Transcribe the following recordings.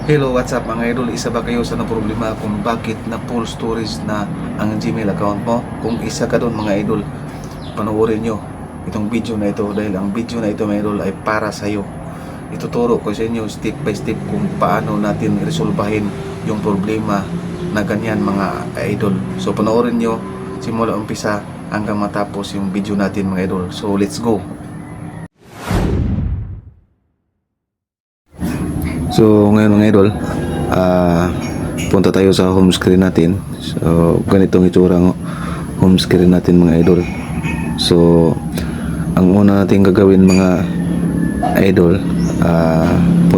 Hello, what's up mga idol? Isa ba kayo sa problema kung bakit na full storage na ang Gmail account mo? Kung isa ka doon mga idol, panoorin nyo itong video na ito dahil ang video na ito mga idol ay para sa iyo. Ituturo ko sa inyo step by step kung paano natin resolbahin yung problema na ganyan mga idol. So panoorin nyo simula umpisa hanggang matapos yung video natin mga idol. So let's go! So ngayon mga idol, punta tayo sa home screen natin. So ganitong itsura ng home screen natin mga idol. So ang una natin gagawin mga idol,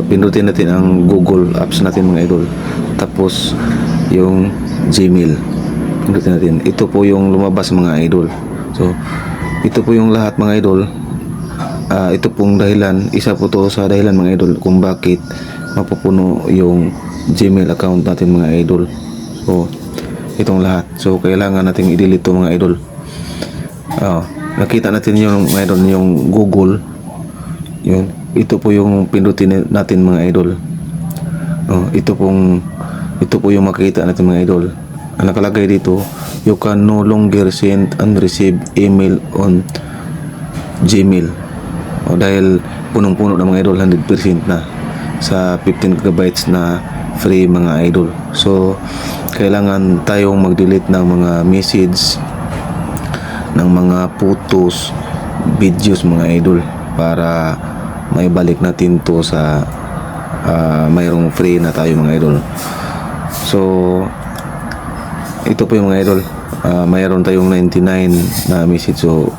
pindutin natin ang Google Apps natin mga idol. Tapos yung Gmail pindutin natin. Ito po yung lumabas mga idol. So ito po yung lahat mga idol. Ito pong dahilan, isa po to sa dahilan mga idol kung bakit mapupuno yung Gmail account natin mga idol. So itong lahat, so kailangan natin i-delete to mga idol. Nakita natin yung mga idol, yung Google yun, ito po yung pindutin natin mga idol. Ito po yung makikita natin mga idol. Ang nakalagay dito, you can no longer send and receive email on Gmail. Dahil punong-puno na mga idol, 100% na sa 15 GB na free mga idol. So kailangan tayong mag-delete ng mga message, ng mga photos, videos mga idol para maibalik natin to sa mayroong free na tayo mga idol. So ito po yung mga idol, mayroon tayong 99 na message. So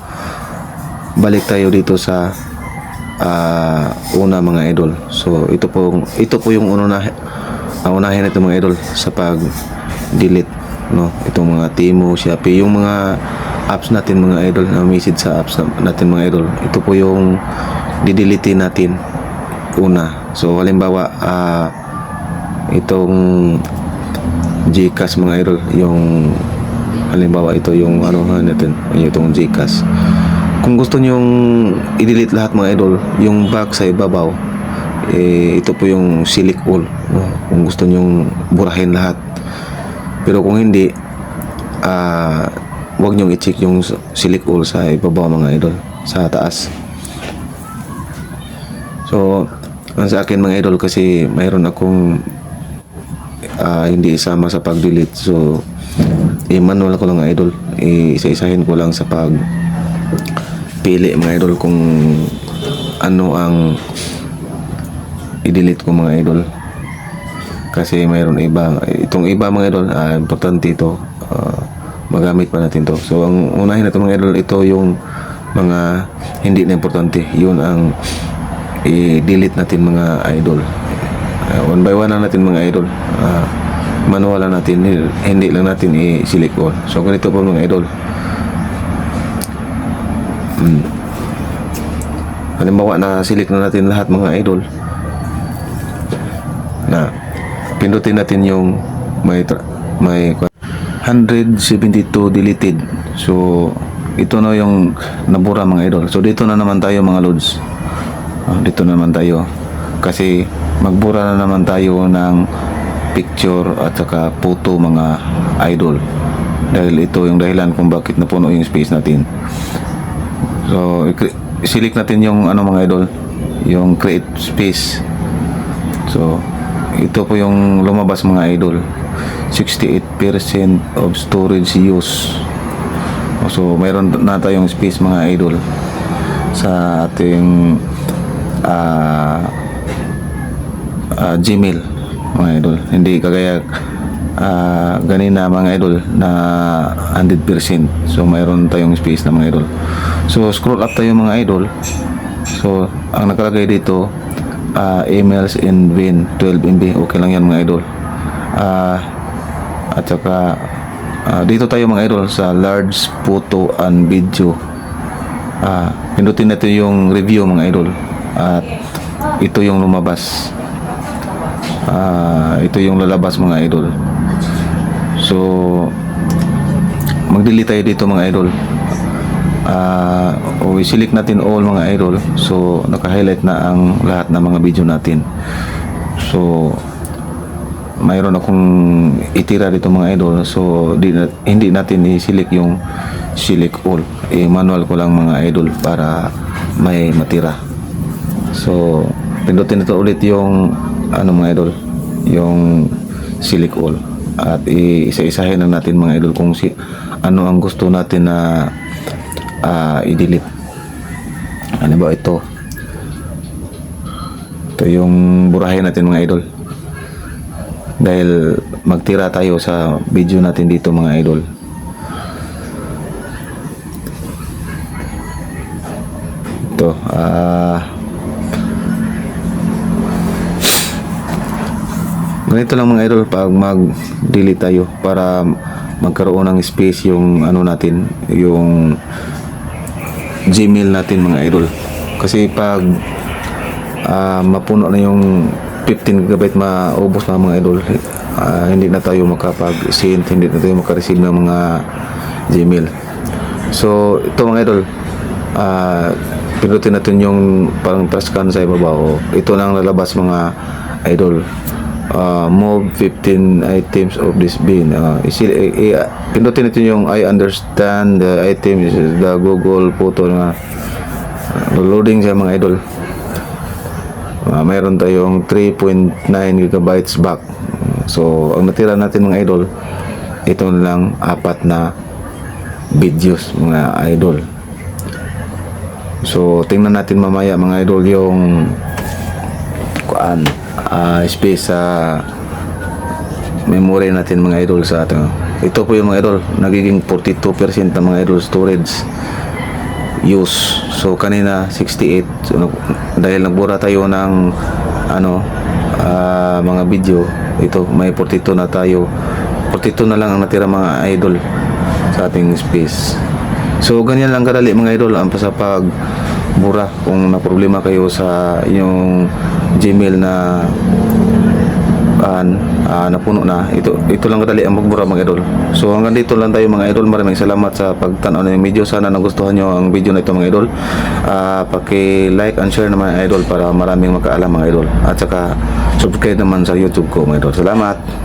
balik tayo dito sa una mga idol. So ito po yung unahin natin mga idol sa pag delete, no, itong mga Timo, Shopee, yung mga apps natin mga idol, na message sa apps natin mga idol. Ito po yung didelete natin una. So halimbawa itong Gcash mga idol, yung halimbawa ito yung natin, itong Gcash. Kung gusto nyong i-delete lahat mga idol, yung back sa ibabaw, ito po yung select all, no? Kung gusto nyong burahin lahat. Pero kung hindi, wag nyong i-check yung select all sa ibabaw mga idol, sa taas. So ang sa akin mga idol, kasi mayroon akong hindi isama sa pag-delete, so i-manual ko lang mga idol, isa-isahin ko lang sa pag pili mga idol kung ano ang i-delete ko mga idol. Kasi mayroon itong iba mga idol, importante ito, magamit pa natin to. So ang unahin natin mga idol, ito yung mga hindi na importante, yun ang i-delete natin mga idol. One by one na natin mga idol, manual lang natin, hindi lang natin i-select all. So ganito po mga idol. Halimbawa na select na natin lahat mga idol, na pindutin natin yung may 172 deleted. So ito na yung nabura mga idol. So dito na naman tayo mga lods, dito na naman tayo, kasi magbura na naman tayo ng picture at saka photo mga idol, dahil ito yung dahilan kung bakit napuno yung space natin. So select natin yung mga idol, yung create space. So ito po yung lumabas mga idol, 68% of storage use. So mayroon na tayong space mga idol sa ating Gmail mga idol. Hindi kagaya ganina mga idol na 100%. So mayroon tayong space na mga idol. So scroll up tayo mga idol. So ang nakalagay dito, emails in Win 12 MB, okay lang yan mga idol. At saka dito tayo mga idol sa large photo and video. Pindutin natin yung review mga idol, at ito yung lumabas, ito yung lalabas mga idol. So mag-delete tayo dito mga idol. I-select natin all mga idol. So naka-highlight na ang lahat ng mga video natin. So mayroon akong itira dito mga idol. So hindi natin i-select yung select all. Manual ko lang mga idol para may matira. So pindutin ito ulit yung ano mga idol, yung select all, at isa-isahin na natin mga idol kung ano ang gusto natin na i-delete. Ano ba ito yung burahin natin mga idol, dahil magtira tayo sa video natin dito mga idol. Ito ganito lang mga idol pag mag-delete tayo, para magkaroon ng space yung ano natin, yung Gmail natin mga idol. Kasi pag mapuno na yung 15 GB maubos na mga idol, hindi na tayo makapag-send, hindi na tayo makareceive ng mga Gmail. So ito mga idol, pinutin natin yung parang trash can sa ibabaw. Ito lang lalabas mga idol. Move 15 items of this bin. Pinutin natin yung I understand the item is the Google photo na loading sa mga idol. Mayroon tayong 3.9 gigabytes back. So ang natira natin mga idol, ito lang 4 na videos mga idol. So tingnan natin mamaya mga idol yung space sa memory natin mga idol sa atin. Ito po yung mga idol, nagiging 42% ng mga idol storage use. So kanina 68. So, dahil nagbura tayo ng mga video, ito may 42 na tayo. 42 na lang ang natira mga idol sa ating space. So ganyan lang kadali mga idol ang sa pagbura. Kung na problema kayo sa inyong Gmail na napuno na, ito lang kadali ang magbura mga idol. So hanggang dito lang tayo mga idol. Maraming salamat sa pagtanaw ng video. Sana nagustuhan nyo ang video na ito mga idol. Paki-like and share naman idol para maraming makaalam mga idol. At saka subscribe naman sa YouTube ko mga idol. Salamat.